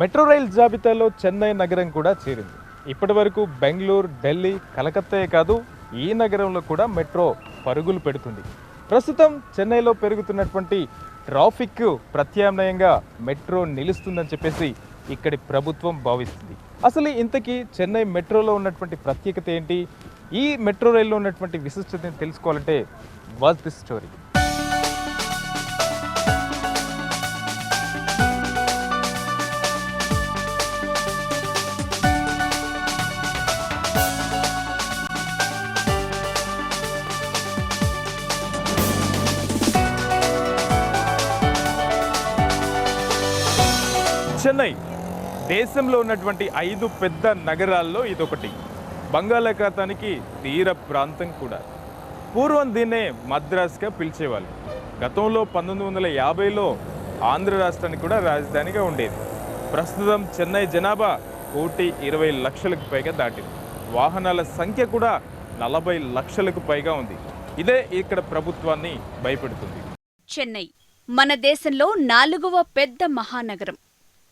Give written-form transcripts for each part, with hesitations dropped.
Metro rail జాబితాలో చెన్నై నగరం కూడా చేరింది. ఇప్పటివరకు బెంగళూరు, ఢిల్లీ, కలకత్తాయే కాదు ఈ నగరంలో కూడా మెట్రో పరుగులు పెడుతుంది. ప్రస్తుతం చెన్నైలో పెరుగుతున్నటువంటి ట్రాఫిక్ ప్రత్యామ్నాయంగా మెట్రో నిలుస్తుందని చెప్పేసి ఇక్కడి ప్రభుత్వం భావిస్తుంది. అసలు ఇంతకీ చెన్నై మెట్రోలో ఉన్నటువంటి ప్రత్యేకత ఏంటి? ఈ మెట్రో రైల్లో ఉన్నటువంటి విశిష్టతను తెలుసుకోవాలంటే వాచ్ దిస్ స్టోరీ. చెన్నై దేశంలో ఉన్నటువంటి 5 పెద్ద నగరాల్లో ఇదొకటి. బంగాళాఖాతానికి తీర ప్రాంతం కూడా. పూర్వం దీన్నే మద్రాస్గా పిలిచేవాళ్ళు. గతంలో 1950లో ఆంధ్ర రాష్ట్రానికి కూడా రాజధానిగా ఉండేది. ప్రస్తుతం చెన్నై జనాభా 1,20,00,000కు పైగా దాటింది. వాహనాల సంఖ్య కూడా 40 లక్షలకు పైగా ఉంది. ఇదే ఇక్కడ ప్రభుత్వాన్ని భయపెడుతుంది. చెన్నై మన దేశంలో 4వ పెద్ద మహానగరం.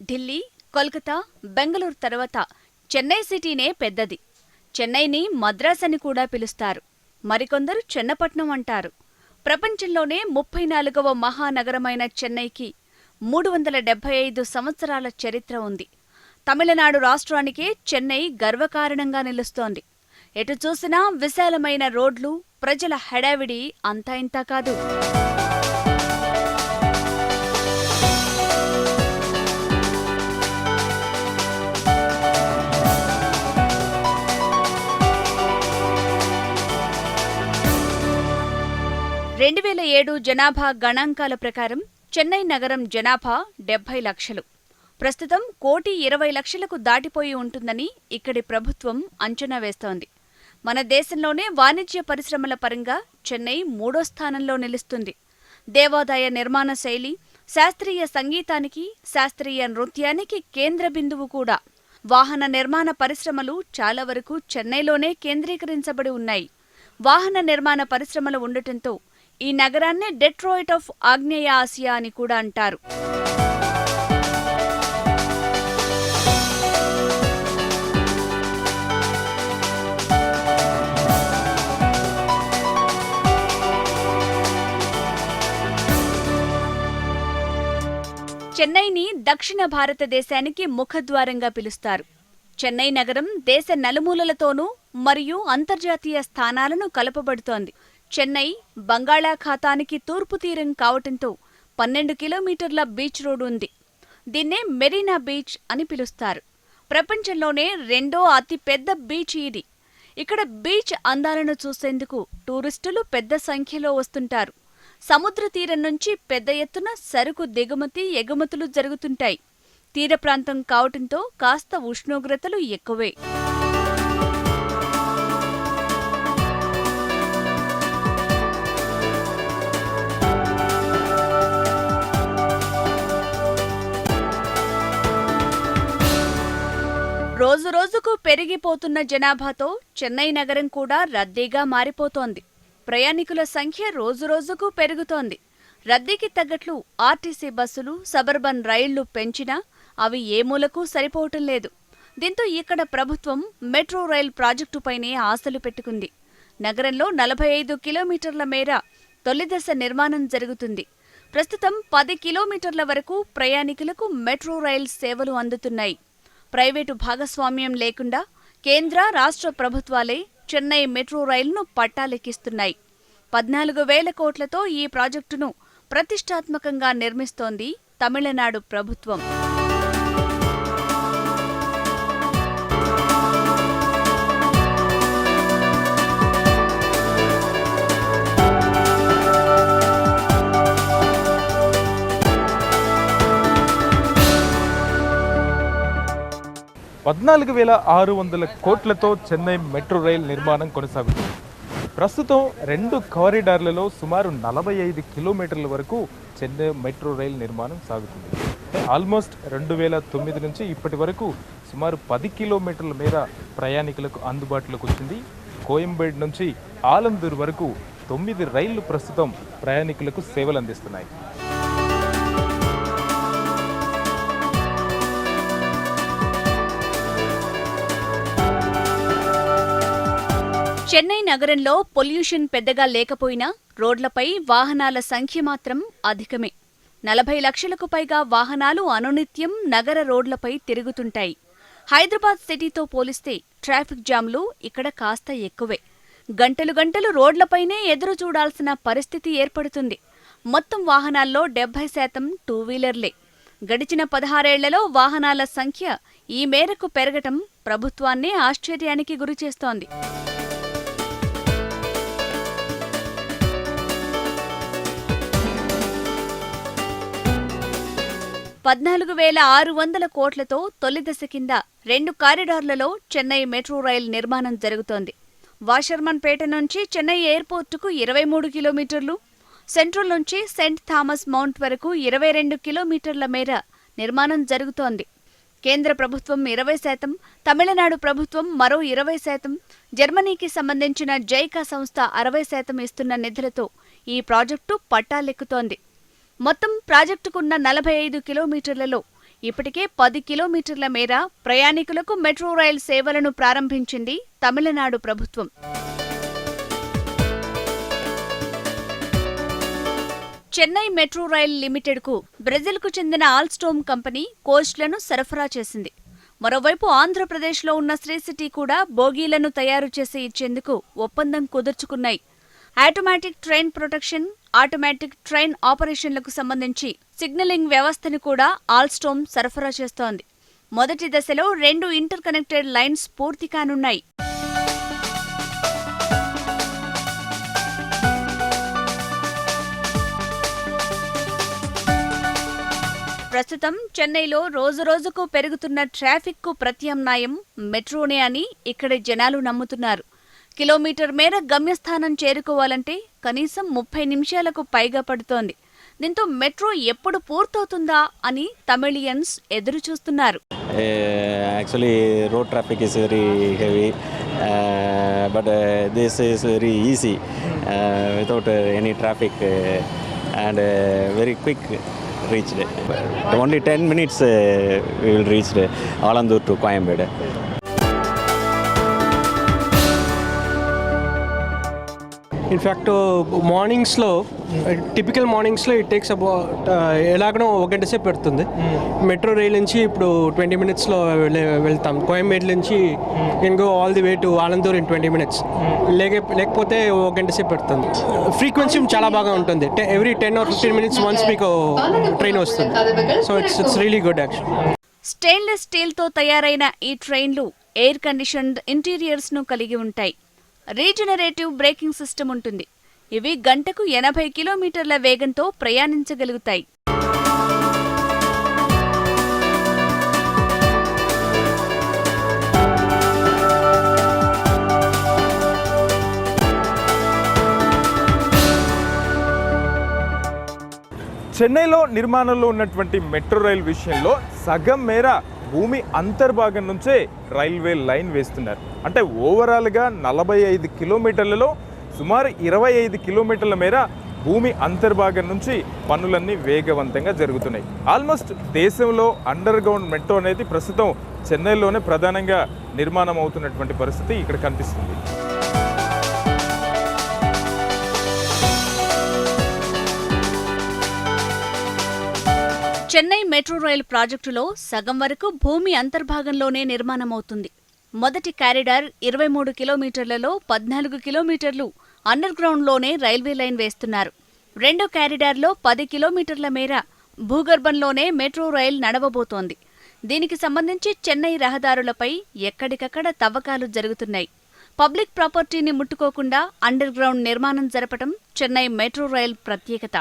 ఢిల్లీ, కోల్కతా, బెంగళూరు తర్వాత చెన్నై సిటీనే పెద్దది. చెన్నైని మద్రాస్ అని కూడా పిలుస్తారు. మరికొందరు చెన్నపట్నం అంటారు. ప్రపంచంలోనే 34వ మహానగరమైన చెన్నైకి 375 సంవత్సరాల చరిత్ర ఉంది. తమిళనాడు రాష్ట్రానికే చెన్నై గర్వకారణంగా నిలుస్తోంది. ఎటు చూసినా విశాలమైన రోడ్లు, ప్రజల హడావిడి అంతా ఇంతా కాదు. (2007) జనాభా గణాంకాల ప్రకారం చెన్నై నగరం జనాభా 70 లక్షలు. ప్రస్తుతం 1,20,00,000కు దాటిపోయి ఉంటుందని ఇక్కడి ప్రభుత్వం అంచనా వేస్తోంది. మన దేశంలోనే వాణిజ్య పరిశ్రమల పరంగా చెన్నై 3వ స్థానంలో నిలుస్తుంది. దేవాదాయ నిర్మాణ శైలి, శాస్త్రీయ సంగీతానికి, శాస్త్రీయ నృత్యానికి కేంద్ర బిందువు కూడా. వాహన నిర్మాణ పరిశ్రమలు చాలా వరకు చెన్నైలోనే కేంద్రీకరించబడి ఉన్నాయి. వాహన నిర్మాణ పరిశ్రమలు ఉండటంతో ఈ నగరాన్ని డెట్రాయిట్ ఆఫ్ ఆగ్నేయ ఆసియా అని కూడా అంటారు. చెన్నైని దక్షిణ భారతదేశానికి ముఖద్వారంగా పిలుస్తారు. చెన్నై నగరం దేశ నలుమూలలతోనూ మరియు అంతర్జాతీయ స్థానాలను కలపబడుతోంది. చెన్నై బంగాళాఖాతానికి తూర్పు తీరం కావటంతో 12 కిలోమీటర్ల బీచ్ రోడ్ ఉంది. దీన్నే మెరీనా బీచ్ అని పిలుస్తారు. ప్రపంచంలోనే 2వ అతి పెద్ద బీచ్ ఇది. ఇక్కడ బీచ్ అందాలను చూసేందుకు టూరిస్టులు పెద్ద సంఖ్యలో వస్తుంటారు. సముద్ర తీరం నుంచి పెద్ద ఎత్తున సరుకు దిగుమతి, ఎగుమతులు జరుగుతుంటాయి. తీర ప్రాంతం కావటంతో కాస్త ఉష్ణోగ్రతలు ఎక్కువే. రోజురోజుకు పెరిగిపోతున్న జనాభాతో చెన్నై నగరం కూడా రద్దీగా మారిపోతోంది. ప్రయాణికుల సంఖ్య రోజురోజుకు పెరుగుతోంది. రద్దీకి తగ్గట్లు ఆర్టీసీ బస్సులు, సబర్బన్ రైళ్లు పెంచినా అవి ఏ మూలకు సరిపోవటం లేదు. దీంతో ఇక్కడ ప్రభుత్వం మెట్రో రైల్ ప్రాజెక్టుపైనే ఆశలు పెట్టుకుంది. నగరంలో 45 కిలోమీటర్ల మేర తొలిదశ నిర్మాణం జరుగుతుంది. ప్రస్తుతం 10 కిలోమీటర్ల వరకు ప్రయాణికులకు మెట్రో రైల్ సేవలు అందుతున్నాయి. ప్రైవేటు భాగస్వామ్యం లేకుండా కేంద్ర, రాష్ట్ర ప్రభుత్వాలే చెన్నై మెట్రో రైలును పట్టాలెక్కిస్తున్నాయి. 14,000 కోట్లతో ఈ ప్రాజెక్టును ప్రతిష్టాత్మకంగా నిర్మిస్తోంది తమిళనాడు ప్రభుత్వం. ₹14,600 కోట్లతో చెన్నై మెట్రో రైల్ నిర్మాణం కొనసాగుతుంది. ప్రస్తుతం 2 కారిడార్లలో సుమారు 45 కిలోమీటర్ల వరకు చెన్నై మెట్రో రైల్ నిర్మాణం సాగుతుంది. ఆల్మోస్ట్ 2009 నుంచి ఇప్పటి వరకు సుమారు 10 కిలోమీటర్ల మేర ప్రయాణికులకు అందుబాటులోకి వచ్చింది. కోయంబేడు నుంచి ఆలందూర్ వరకు 9 రైళ్లు ప్రస్తుతం ప్రయాణికులకు సేవలు అందిస్తున్నాయి. చెన్నై నగరంలో పొల్యూషన్ పెద్దగా లేకపోయినా రోడ్లపై వాహనాల సంఖ్య మాత్రం అధికమే. 40 లక్షలకు పైగా వాహనాలు అనునిత్యం నగర రోడ్లపై తిరుగుతుంటాయి. హైదరాబాద్ సిటీతో పోలిస్తే ట్రాఫిక్ జామ్లు ఇక్కడ కాస్త ఎక్కువే. గంటలు గంటలు రోడ్లపైనే ఎదురు చూడాల్సిన పరిస్థితి ఏర్పడుతుంది. మొత్తం వాహనాల్లో 70% టూ వీలర్లే. గడిచిన 16 ఏళ్లలో వాహనాల సంఖ్య ఈ మేరకు పెరగటం ప్రభుత్వాన్నే ఆశ్చర్యానికి గురిచేస్తోంది. 14,600 కోట్లతో తొలి దశ కింద 2 కారిడార్లలో చెన్నై మెట్రో రైల్ నిర్మాణం జరుగుతోంది. వాషర్మన్ పేట నుంచి చెన్నై ఎయిర్పోర్టుకు 23 కిలోమీటర్లు, సెంట్రల్ నుంచి సెయింట్ థామస్ మౌంట్ వరకు 22 కిలోమీటర్ల మేర నిర్మాణం జరుగుతోంది. కేంద్ర ప్రభుత్వం 20%, తమిళనాడు ప్రభుత్వం మరో 20%, జర్మనీకి సంబంధించిన జైకా సంస్థ 60% ఇస్తున్న నిధులతో ఈ ప్రాజెక్టు పట్టాలెక్కుతోంది. మొత్తం ప్రాజెక్టుకున్న 45 కిలోమీటర్లలో ఇప్పటికే 10 కిలోమీటర్ల మేర ప్రయాణికులకు మెట్రో రైల్ సేవలను ప్రారంభించింది తమిళనాడు ప్రభుత్వం. చెన్నై మెట్రో రైల్ లిమిటెడ్కు బ్రెజిల్కు చెందిన ఆల్స్టోమ్ కంపెనీ కోచ్లను సరఫరా చేసింది. మరోవైపు ఆంధ్రప్రదేశ్లో ఉన్న శ్రీసిటీ కూడా బోగీలను తయారు చేసి ఇచ్చేందుకు ఒప్పందం కుదుర్చుకున్నాయి. Automatic train protection, automatic train ఆపరేషన్లకు సంబంధించి సిగ్నలింగ్ వ్యవస్థను కూడా ఆల్స్టోమ్ సరఫరా చేస్తోంది. మొదటి దశలో 2 ఇంటర్ కనెక్టెడ్ లైన్స్ పూర్తి కానున్నాయి. ప్రస్తుతం చెన్నైలో రోజురోజుకు పెరుగుతున్న ట్రాఫిక్కు ప్రత్యామ్నాయం మెట్రోనే అని ఇక్కడి జనాలు నమ్ముతున్నారు. కిలోమీటర్ మేర గమ్యస్థానం చేరుకోవాలంటే కనీసం 30 నిమిషాలకు పైగా పడుతోంది. దీంతో మెట్రో ఎప్పుడు పూర్తవుతుందా అని తమిళియన్స్ ఎదురు చూస్తున్నారు. Actually, road traffic is very heavy, but this is very easy without any traffic and very quick reached. Only 10 minutes we will reach Alandur to Coimbatore. In fact మార్నింగ్స్లో టిపికల్ మార్నింగ్స్లో ఇట్ టేక్స్ అబౌట్ ఎలాగనో 1 గంట సేపు పెడుతుంది. Metro rail నుంచి ఇప్పుడు 20 మినిట్స్లో వెళ్తాం. కోయంబేడు నుంచి can go all the way to Alandur in 20 minutes. లేకపోతే 1 గంట సేపు పెడుతుంది. ఫ్రీక్వెన్సీ చాలా బాగా ఉంటుంది. ఎవ్రీ 10 or 15 మినిట్స్ వన్స్ మీకు ట్రైన్ వస్తుంది. So it's really good actual. Stainless స్టీల్తో తయారైన ఈ ట్రైన్లు ఎయిర్ కండిషన్డ్ ఇంటీరియర్స్ను కలిగి ఉంటాయి. రీజనరేటివ్ బ్రేకింగ్ సిస్టమ్ ఉంటుంది. ఇవి గంటకు 80 కిలోమీటర్ల వేగంతో ప్రయాణించగలుగుతాయి. చెన్నైలో నిర్మాణంలో ఉన్నటువంటి మెట్రో రైల్ విషయంలో సగం మేర భూమి అంతర్భాగం నుంచే రైల్వే లైన్ వేస్తున్నారు. అంటే ఓవరాల్గా 45 కిలోమీటర్లలో సుమారు 25 కిలోమీటర్ల మేర భూమి అంతర్భాగం నుంచి పనులన్నీ వేగవంతంగా జరుగుతున్నాయి. ఆల్మోస్ట్ దేశంలో అండర్ గ్రౌండ్ మెట్రో అనేది ప్రస్తుతం చెన్నైలోనే ప్రధానంగా నిర్మాణం అవుతున్నటువంటి పరిస్థితి ఇక్కడ కనిపిస్తుంది. చెన్నై మెట్రో రైల్ ప్రాజెక్టులో సగం వరకు భూమి అంతర్భాగంలోనే నిర్మాణమవుతుంది. మొదటి కారిడార్ 23 కిలోమీటర్లలో 14 కిలోమీటర్లు అండర్ గ్రౌండ్లోనే రైల్వే లైన్ వేస్తున్నారు. రెండో కారిడార్లో 10 కిలోమీటర్ల మేర భూగర్భంలోనే మెట్రో రైల్ నడవబోతోంది. దీనికి సంబంధించి చెన్నై రహదారులపై ఎక్కడికక్కడ తవ్వకాలు జరుగుతున్నాయి. పబ్లిక్ ప్రాపర్టీని ముట్టుకోకుండా అండర్ గ్రౌండ్ నిర్మాణం జరపడం చెన్నై మెట్రో రైల్ ప్రత్యేకత.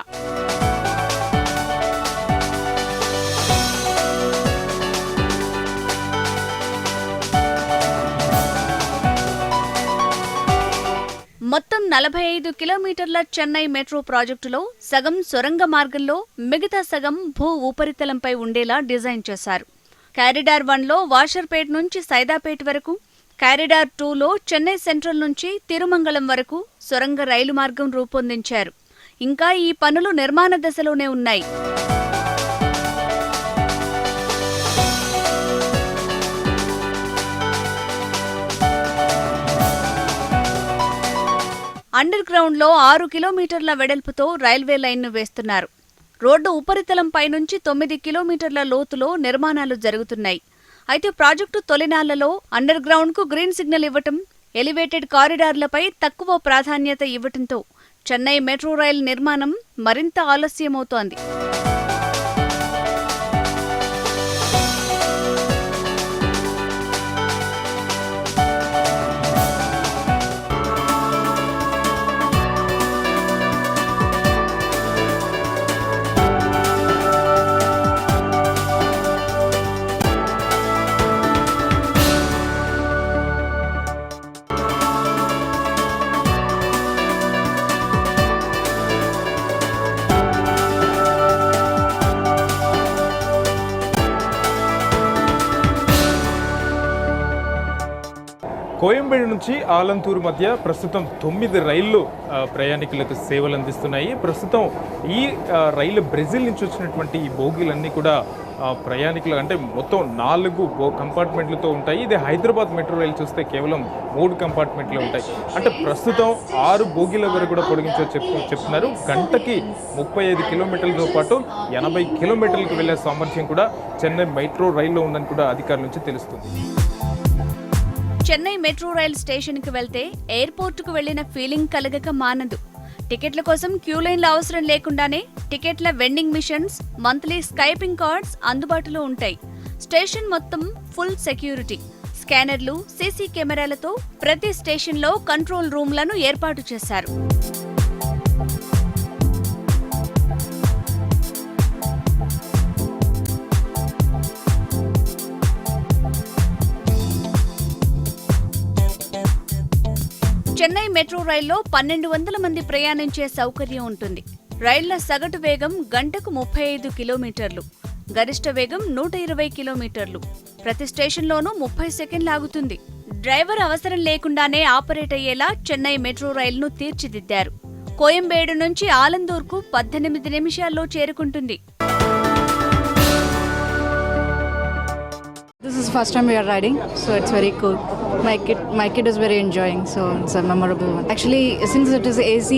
మొత్తం 45 కిలోమీటర్ల చెన్నై మెట్రో ప్రాజెక్టులో సగం సొరంగ మార్గంలో, మిగతా సగం భూ ఉపరితలంపై ఉండేలా డిజైన్ చేశారు. కారిడార్ 1లో వాషర్పేట్ నుంచి సైదాపేట్ వరకు, కారిడార్ 2లో చెన్నై సెంట్రల్ నుంచి తిరుమంగళం వరకు సొరంగ రైలు మార్గం రూపొందించారు. ఇంకా ఈ పనులు నిర్మాణ దశలోనే ఉన్నాయి. అండర్ గ్రౌండ్లో 6 కిలోమీటర్ల వెడల్పుతో రైల్వే లైన్ను వేస్తున్నారు. రోడ్డు ఉపరితలంపై నుంచి 9 కిలోమీటర్ల లోతులో నిర్మాణాలు జరుగుతున్నాయి. అయితే ప్రాజెక్టు తొలినాళ్లలో అండర్ గ్రౌండ్కు గ్రీన్ సిగ్నల్ ఇవ్వటం, ఎలివేటెడ్ కారిడార్లపై తక్కువ ప్రాధాన్యత ఇవ్వటంతో చెన్నై మెట్రో రైల్ నిర్మాణం మరింత ఆలస్యమవుతోంది. కోయంబేడు నుంచి ఆలంతూరు మధ్య ప్రస్తుతం 9 రైళ్లు ప్రయాణికులకు సేవలు అందిస్తున్నాయి. ప్రస్తుతం ఈ రైలు బ్రెజిల్ నుంచి వచ్చినటువంటి ఈ బోగీలన్నీ కూడా ప్రయాణికులు అంటే మొత్తం 4 కంపార్ట్మెంట్లతో ఉంటాయి. ఇది హైదరాబాద్ మెట్రో రైలు చూస్తే కేవలం 3 కంపార్ట్మెంట్లు ఉంటాయి. అంటే ప్రస్తుతం 6 బోగీల వరకు కూడా పొడిగించో చెప్తున్నారు. గంటకి 35 కిలోమీటర్లతో పాటు 80 కిలోమీటర్లకు వెళ్లే సామర్థ్యం కూడా చెన్నై మెట్రో రైల్లో ఉందని కూడా అధికారుల నుంచి తెలుస్తుంది. చెన్నై మెట్రో రైల్ స్టేషన్కి వెళ్తే ఎయిర్పోర్టుకు వెళ్లిన ఫీలింగ్ కలగక మానదు. టికెట్ల కోసం క్యూ లైన్ల అవసరం లేకుండానే టికెట్ల వెండింగ్ మిషన్స్, మంత్లీ స్కైపింగ్ కార్డ్స్ అందుబాటులో ఉంటాయి. స్టేషన్ మొత్తం ఫుల్ సెక్యూరిటీ, స్కానర్లు, సీసీ కెమెరాలతో ప్రతి స్టేషన్లో కంట్రోల్ రూమ్లను ఏర్పాటు చేశారు. చెన్నై మెట్రో రైల్లో 1200 మంది ప్రయాణించే సౌకర్యం ఉంటుంది. రైళ్ల సగటు వేగం గంటకు 35 కిలోమీటర్లు, గరిష్ట వేగం 120 కిలోమీటర్లు. ప్రతి స్టేషన్లోనూ 30 సెకండ్లు ఆగుతుంది. డ్రైవర్ అవసరం లేకుండానే ఆపరేట్ అయ్యేలా చెన్నై మెట్రో రైలును తీర్చిదిద్దారు. కోయంబేడు నుంచి ఆలందూర్కు 18 నిమిషాల్లో చేరుకుంటుంది. This is the first time we are riding, so it's very cool. My kid is very enjoying, so it's a memorable one. Actually, since it is AC,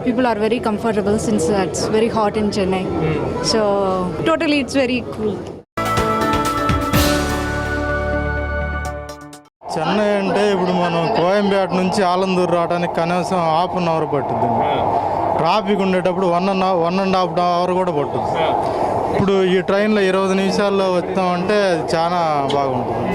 people are very comfortable since it's very hot in Chennai. So totally, it's very cool. Chennai అంటే ఇప్పుడు మనం కోయంబేడు నుంచి ఆలందూరు రావడానికి కనీసం ½ hour పట్టుద్ది. Traffic ఉండేటప్పుడు 1.5 hour కూడా పట్టుద్ది. ఇప్పుడు ఈ ట్రైన్లో 20 నిమిషాల్లో వస్తామంటే అది చాలా బాగుంటుంది.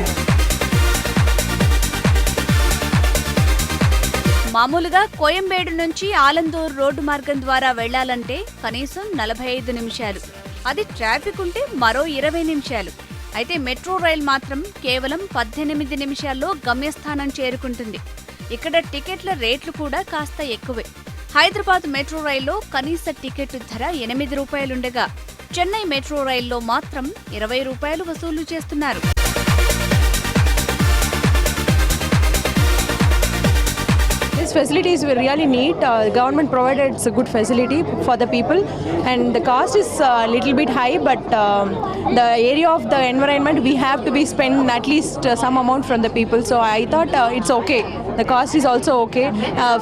మామూలుగా కోయంబేడు నుంచి ఆలందూర్ రోడ్డు మార్గం ద్వారా వెళ్లాలంటే కనీసం 45 నిమిషాలు. అది ట్రాఫిక్ ఉంటే మరో 20 నిమిషాలు. అయితే మెట్రో రైల్ మాత్రం కేవలం 18 నిమిషాల్లో గమ్యస్థానం చేరుకుంటుంది. ఇక్కడ టికెట్ల రేట్లు కూడా కాస్త ఎక్కువే. హైదరాబాద్ మెట్రో రైల్లో కనీస టికెట్ ధర 8 రూపాయలుండగా చెన్నై మెట్రో రైల్లో మాత్రం 20 రూపాయలు వసూలు చేస్తున్నారు. This facility is really neat. The government provided a good facility for the people, and the cost is a little bit high, but the area of the environment we have to be spend at least some amount from the people. So I thought it's okay. The cost is also okay.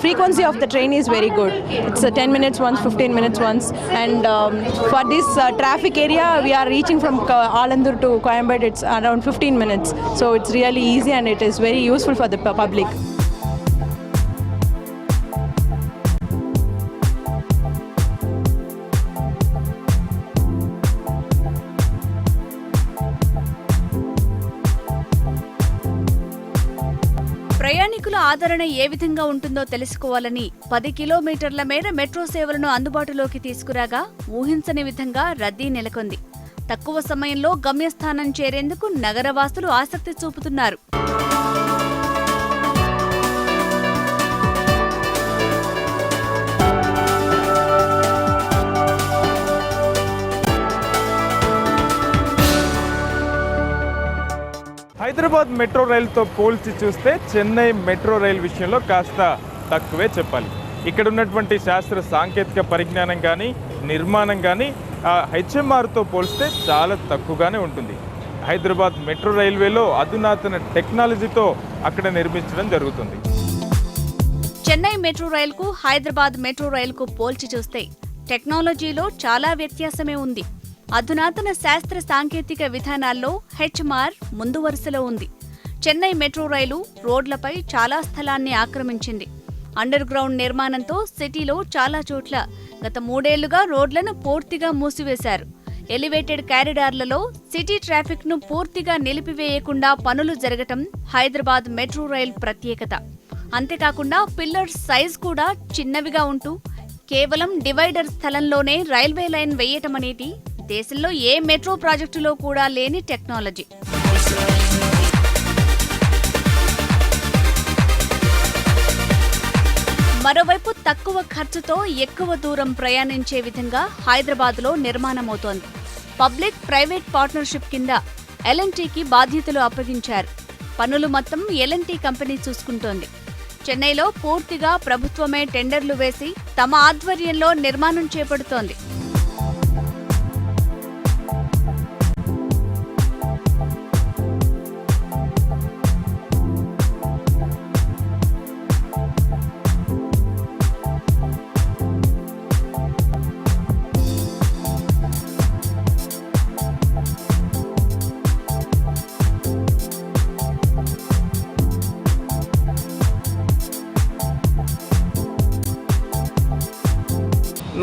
Frequency of the train is very good. It's 10 minutes once, 15 minutes once, and for this traffic area we are reaching from Alandur to Coimbatore. It's around 15 minutes. So it's really easy and it is very useful for the public. ప్రయాణికుల ఆదరణ ఏ విధంగా ఉంటుందో తెలుసుకోవాలని 10 కిలోమీటర్ల మేర metro సేవలను అందుబాటులోకి తీసుకురాగా ఊహించని విధంగా రద్దీ నెలకొంది. తక్కువ సమయంలో గమ్యస్థానం చేరేందుకు నగరవాసులు ఆసక్తి చూపుతున్నారు. హైదరాబాద్ మెట్రో రైలుతో పోల్చి చూస్తే చెన్నై మెట్రో రైల్ విషయంలో కాస్త తక్కువే చెప్పాలి. ఇక్కడ ఉన్నటువంటి శాస్త్ర సాంకేతిక పరిజ్ఞానం కానీ నిర్మాణం కానీ హెచ్ఎంఆర్తో పోల్స్తే చాలా తక్కువగానే ఉంటుంది. హైదరాబాద్ మెట్రో రైల్వేలో అధునాతన టెక్నాలజీతో అక్కడ నిర్మించడం జరుగుతుంది. చెన్నై మెట్రో రైలుకు హైదరాబాద్ మెట్రో రైలుకు పోల్చి చూస్తే టెక్నాలజీలో చాలా వ్యత్యాసమే ఉంది. అధునాతన శాస్త్ర సాంకేతిక విధానాల్లో హెచ్ఎంఆర్ ముందు వరుసలో ఉంది. చెన్నై మెట్రో రైలు రోడ్లపై చాలా స్థలాన్ని ఆక్రమించింది. అండర్ గ్రౌండ్ నిర్మాణంతో సిటీలో చాలా చోట్ల గత 3 ఏళ్లుగా రోడ్లను పూర్తిగా మూసివేశారు. ఎలివేటెడ్ కారిడార్లలో సిటీ ట్రాఫిక్ ను పూర్తిగా నిలిపివేయకుండా పనులు జరగటం హైదరాబాద్ మెట్రో రైల్ ప్రత్యేకత. అంతేకాకుండా పిల్లర్స్ సైజ్ కూడా చిన్నవిగా ఉంటూ కేవలం డివైడర్ స్థలంలోనే రైల్వే లైన్ వేయటం అనేది దేశంలో ఏ మెట్రో ప్రాజెక్టులో కూడా లేని టెక్నాలజీ. మరోవైపు తక్కువ ఖర్చుతో ఎక్కువ దూరం ప్రయాణించే విధంగా హైదరాబాద్లో నిర్మాణమవుతోంది. పబ్లిక్ ప్రైవేట్ పార్ట్నర్షిప్ కింద ఎల్ఎన్టీకి బాధ్యతలు అప్పగించారు. పనులు మొత్తం ఎల్ఎన్టీ కంపెనీ చూసుకుంటోంది. చెన్నైలో పూర్తిగా ప్రభుత్వమే టెండర్లు వేసి తమ ఆధ్వర్యంలో నిర్మాణం చేపడుతోంది.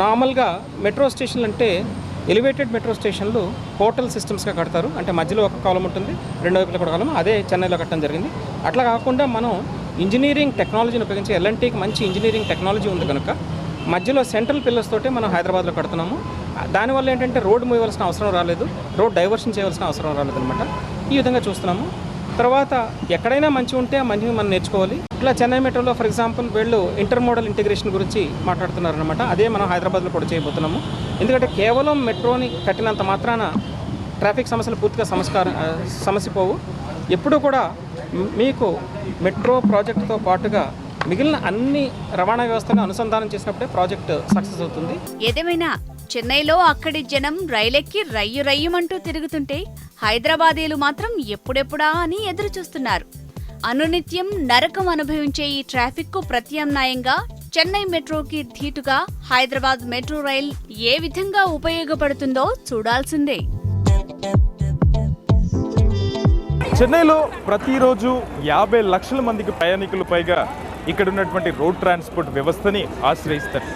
నార్మల్గా మెట్రో స్టేషన్లు అంటే ఎలివేటెడ్ మెట్రో స్టేషన్లు హోటల్ సిస్టమ్స్గా కడతారు. అంటే మధ్యలో ఒక కాలం ఉంటుంది, రెండో వైపులో ఒక కాలం. అదే చెన్నైలో కట్టడం జరిగింది. అట్లా కాకుండా మనం ఇంజనీరింగ్ టెక్నాలజీని ఉపయోగించి ఎల్ఎన్టీకి మంచి ఇంజనీరింగ్ టెక్నాలజీ ఉంది కనుక మధ్యలో సెంట్రల్ పిల్లర్స్ తోటే మనం హైదరాబాద్లో కడుతున్నాము. దానివల్ల ఏంటంటే రోడ్డు మూయవలసిన అవసరం రాలేదు, రోడ్ డైవర్షన్ చేయవలసిన అవసరం రాలేదు అనమాట. ఈ విధంగా చూస్తున్నాము. తర్వాత ఎక్కడైనా మంచి ఉంటే ఆ మంచిని మనం నేర్చుకోవాలి. ఇట్లా చెన్నై మెట్రోలో ఫర్ ఎగ్జాంపుల్ వీళ్ళు ఇంటర్మోడల్ ఇంటిగ్రేషన్ గురించి మాట్లాడుతున్నారు అనమాట. అదే మనం హైదరాబాద్లో కూడా చేయబోతున్నాము. ఎందుకంటే కేవలం మెట్రోని కట్టినంత మాత్రాన ట్రాఫిక్ సమస్యలు పూర్తిగా సమస్యపోవు. ఎప్పుడూ కూడా మీకు మెట్రో ప్రాజెక్టుతో పాటుగా మిగిలిన అన్ని రవాణా వ్యవస్థను అనుసంధానం చేసినప్పుడే ప్రాజెక్ట్ సక్సెస్ అవుతుంది. ఏదేమైనా చెన్నైలో అక్కడి జనం రైలెక్కి రయ్యు రయ్యమంటూ తిరుగుతుంటే హైదరాబాదీలు మాత్రం ఎప్పుడెప్పుడా అని ఎదురు చూస్తున్నారు. అనునిత్యం నరకం అనుభవించే ఈ ట్రాఫిక్ కు ప్రత్యామ్నాయంగా చెన్నై మెట్రోకి ధీటుగా హైదరాబాద్ మెట్రో రైల్ ఏ విధంగా ఉపయోగపడుతుందో చూడాల్సిందే. చెన్నైలో ప్రతిరోజు 50 లక్షల మందికి ప్రయాణికులు పైగా ఇక్కడ ఉన్నటువంటి రోడ్ ట్రాన్స్పోర్ట్ వ్యవస్థని ఆశ్రయిస్తారు.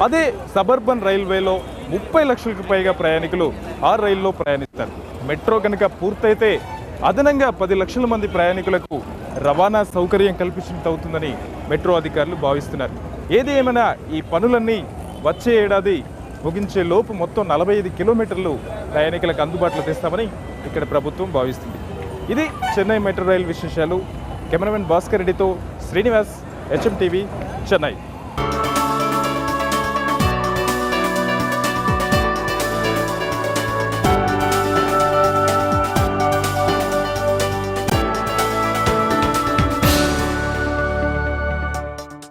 అదే సబర్బన్ రైల్వేలో 30 లక్షలకు పైగా ప్రయాణికులు ఆ రైల్లో ప్రయాణిస్తారు. మెట్రో కనుక పూర్తయితే అదనంగా 10 లక్షల మంది ప్రయాణికులకు రవాణా సౌకర్యం కల్పించినట్టు అవుతుందని మెట్రో అధికారులు భావిస్తున్నారు. ఏది ఏమైనా ఈ పనులన్నీ వచ్చే ఏడాది ముగించే లోపు మొత్తం 45 కిలోమీటర్లు ప్రయాణికులకు అందుబాటులో తెస్తామని ఇక్కడ ప్రభుత్వం భావిస్తుంది. ఇది చెన్నై మెట్రో రైల్ విశేషాలు. కెమెరామెన్ భాస్కర్ రెడ్డితో శ్రీనివాస్, HM టీవీ, చెన్నై.